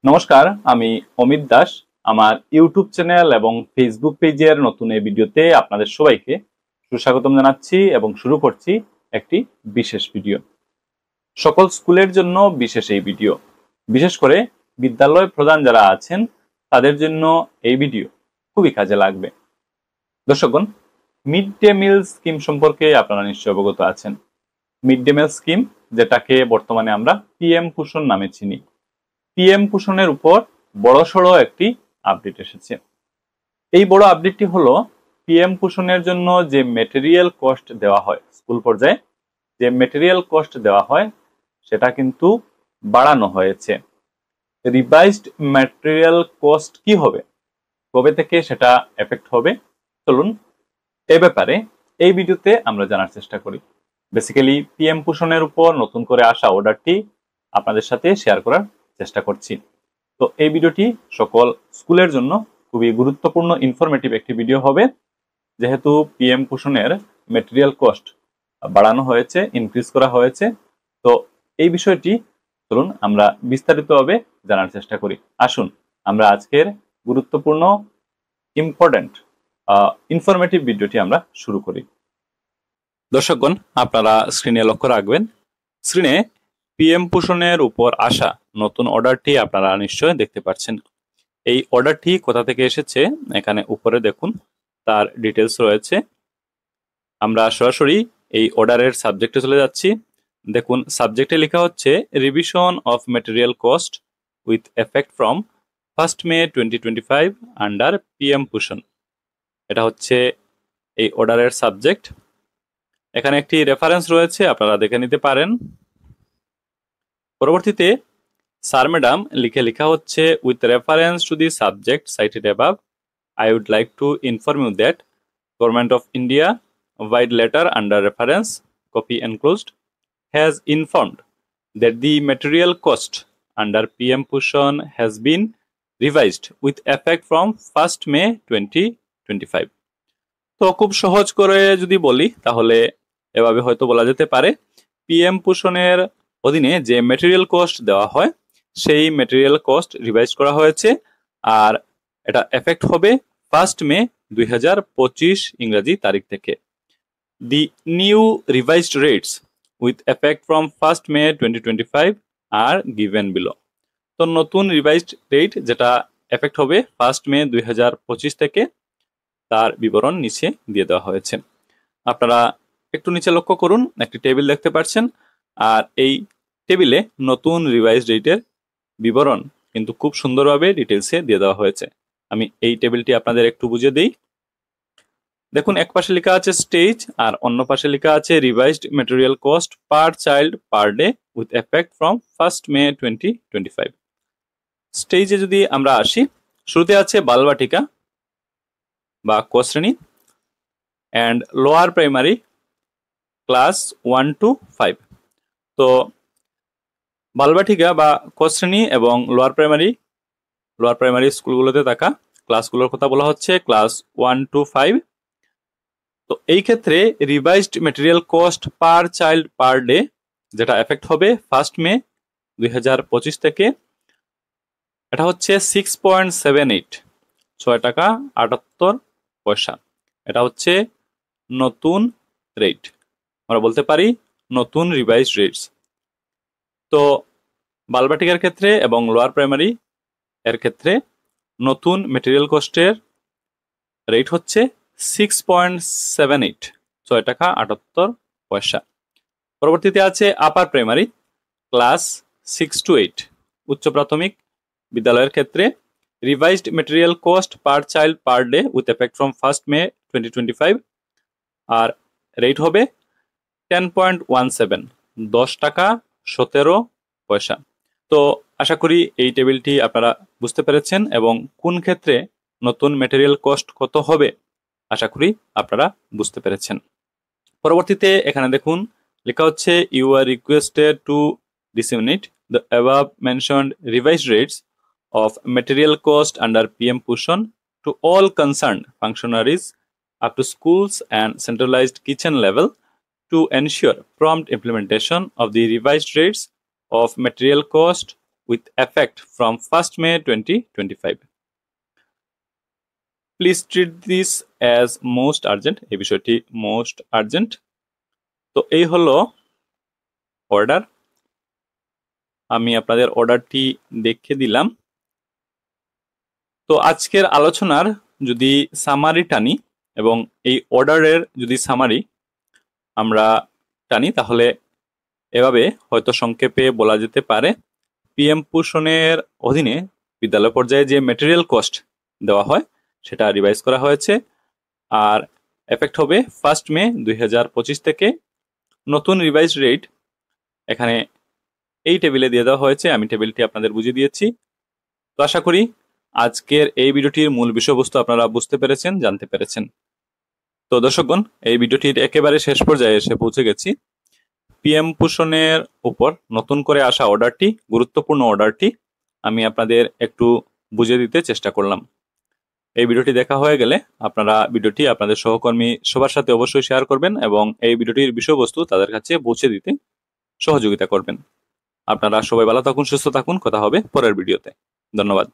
নমস্কার, আমি অমিত দাস। আমার ইউটিউব চ্যানেল এবং ফেসবুক পেজের নতুন এই ভিডিওতে আপনাদের সবাইকে সুস্বাগতম জানাচ্ছি এবং শুরু করছি একটি বিশেষ ভিডিও। সকল স্কুলের জন্য বিশেষ এই ভিডিও, বিশেষ করে বিদ্যালয় প্রধান যারা আছেন তাদের জন্য এই ভিডিও খুবই কাজে লাগবে। দর্শকগণ, মিড ডে মিল স্কিম সম্পর্কে আপনারা নিশ্চয় অবগত আছেন। মিড ডে মিল স্কিম, যেটাকে বর্তমানে আমরা পিএম পোষণ নামে চিনি, পিএম পোষণের উপর বড়সড় একটি আপডেট এসেছে। এই বড় আপডেটটি হলো পিএম পোষণের জন্য যে ম্যাটেরিয়াল কস্ট দেওয়া হয়, স্কুল পর্যায়ে যে ম্যাটেরিয়াল কস্ট দেওয়া হয় সেটা কিন্তু বাড়ানো হয়েছে। রিভাইজড ম্যাটেরিয়াল কস্ট কি হবে, কবে থেকে সেটা এফেক্ট হবে, চলুন এ ব্যাপারে এই ভিডিওতে আমরা জানার চেষ্টা করি। বেসিক্যালি পিএম পোষণের উপর নতুন করে আসা অর্ডারটি আপনাদের সাথে শেয়ার করার চেষ্টা করছি। তো এই ভিডিওটি সকল স্কুলের জন্য খুবই গুরুত্বপূর্ণ ইনফরমেটিভ একটি ভিডিও হবে, যেহেতু পিএম পোষণের ম্যাটেরিয়াল কস্ট বাড়ানো হয়েছে, ইনক্রিজ করা হয়েছে। তো এই বিষয়টি চলুন আমরা বিস্তারিতভাবে জানার চেষ্টা করি। আসুন আমরা আজকের গুরুত্বপূর্ণ ইম্পর্টেন্ট ইনফরমেটিভ ভিডিওটি আমরা শুরু করি। দর্শকগণ, আপনারা স্ক্রিনে লক্ষ্য রাখবেন, স্ক্রিনে পিএম পোষণের উপর আসা নতুন অর্ডারটি আপনারা নিশ্চয় দেখতে পাচ্ছেন। এই অর্ডারটি কোথা থেকে এসেছে এখানে উপরে দেখুন, তার ডিটেলস রয়েছে। আমরা সরাসরি এই অর্ডারের সাবজেক্টে চলে যাচ্ছি। দেখুন, সাবজেক্টে লেখা হচ্ছে revision of material cost with effect from 1 May 2025 under PM পোষণ। এটা হচ্ছে এই অর্ডারের সাবজেক্ট। এখানে একটি রেফারেন্স রয়েছে, আপনারা দেখে নিতে পারেন। পরবর্তীতে স্যার ম্যাডাম লিখে লেখা হচ্ছে, with reference to the subject cited above, I would like to inform you that Government of India, vide letter under reference, copy enclosed, has informed that the material cost under PM Pushan has been revised with effect from 1st May 2025. তো খুব সহজ করে যদি বলি তাহলে এভাবে হয়তো বলা যেতে পারে, পিএম পোষণের অধীনে যে ম্যাটেরিয়াল কস্ট দেওয়া হয় সেই ম্যাটেরিয়াল কস্ট রিভাইজ করা হয়েছে, আর এটা এফেক্ট হবে 1 মে 2025 ইংরেজি তারিখ থেকে। দি new revised rates with effect from 1 May 2025 are given below. তো নতুন রিভাইজড রেট যেটা এফেক্ট হবে 1 মে 2025 থেকে, তার বিবরণ নিচে দিয়ে দেওয়া হয়েছে। আপনারা একটু নিচে লক্ষ্য করুন, একটি টেবিল দেখতে পাচ্ছেন, আর এই টেবিলে নতুন রিভাইজ রেটের বিবরণ কিন্তু খুব সুন্দরভাবে ডিটেলসে দিয়ে দেওয়া হয়েছে। আমি এই টেবিলটি আপনাদের একটু বুঝিয়ে দিই। দেখুন, এক পাশে লেখা আছে স্টেজ আর অন্য পাশে লেখা আছে revised material cost per child per day with effect from 1 May 2025। স্টেজে যদি আমরা আসি, শুরুতে আছে বালবাটিকা বা ক শ্রেণী and lower primary class 1 to 5। তো বালবাটিকা বা ক শ্রেণী এবং লোয়ার প্রাইমারি স্কুলগুলোতে থাকা ক্লাসগুলোর কথা বলা হচ্ছে ক্লাস 1 to 5। তো এই ক্ষেত্রে revised material cost per child per day যেটা এফেক্ট হবে 1 মে 2025 থেকে, এটা হচ্ছে 6.78, 6 টাকা 78 পয়সা। এটা হচ্ছে নতুন রেট, আমরা বলতে পারি নতুন রিভাইজড রেটস। তো বালবাটিকার ক্ষেত্রে এবং লোয়ার প্রাইমারি এর ক্ষেত্রে নতুন ম্যাটেরিয়াল কস্টের রেট হচ্ছে 6.78, 6 টাকা 78 পয়সা। পরবর্তীতে আছে আপার প্রাইমারি ক্লাস 6 to 8, উচ্চ প্রাথমিক বিদ্যালয়ের ক্ষেত্রে revised material cost per child per day with effect from 1 May 2025, আর রেট হবে 10.17, 10 টাকা 17 পয়সা। তো আশা করি এই টেবিলটি আপনারা বুঝতে পেরেছেন এবং কোন ক্ষেত্রে নতুন ম্যাটেরিয়াল কস্ট কত হবে আশা করি আপনারা বুঝতে পেরেছেন। পরবর্তীতে এখানে দেখুন লেখা হচ্ছে, you are requested to disseminate the above mentioned revised rates of material cost under PM Poshan to all concerned functionaries up to schools and centralized kitchen level to ensure prompt implementation of the revised rates of material cost with effect from 1st May 2025. Please treat this as most urgent. এই বিষয়টি most urgent. তো এই হলো order. আমি আপনাদের অর্ডারটি দেখে দিলাম। তো আজকের আলোচনার যদি সামারি টানি এবং এই অর্ডারের যদি সামারি আমরা টানি তাহলে এভাবে হয়তো সংক্ষেপে বলা যেতে পারে, পিএম পোষণের অধীনে বিদ্যালয় পর্যায়ে যে ম্যাটেরিয়াল কস্ট দেওয়া হয় সেটা রিভাইজ করা হয়েছে, আর এফেক্ট হবে 1st মে 2025 থেকে। নতুন রিভাইজ রেট এখানে এই টেবিলে দিয়ে দেওয়া হয়েছে, আমি টেবিলটি আপনাদের বুঝিয়ে দিয়েছি। তো আশা করি আজকের এই ভিডিওটির মূল বিষয়বস্তু আপনারা বুঝতে পেরেছেন, জানতে পেরেছেন। তো দর্শকগণ, এই ভিডিওটির একেবারে শেষ পর্যায়ে এসে পৌঁছে গেছি। পিএম পোষণের উপর নতুন করে আসা অর্ডারটি, গুরুত্বপূর্ণ অর্ডারটি আমি আপনাদের একটু বুঝিয়ে দিতে চেষ্টা করলাম। এই ভিডিওটি দেখা হয়ে গেলে আপনারা ভিডিওটি আপনাদের সহকর্মী সবার সাথে অবশ্যই শেয়ার করবেন এবং এই ভিডিওটির বিষয়বস্তু তাদের কাছে পৌঁছে দিতে সহযোগিতা করবেন। আপনারা সবাই ভালো থাকুন, সুস্থ থাকুন। কথা হবে পরের ভিডিওতে। ধন্যবাদ।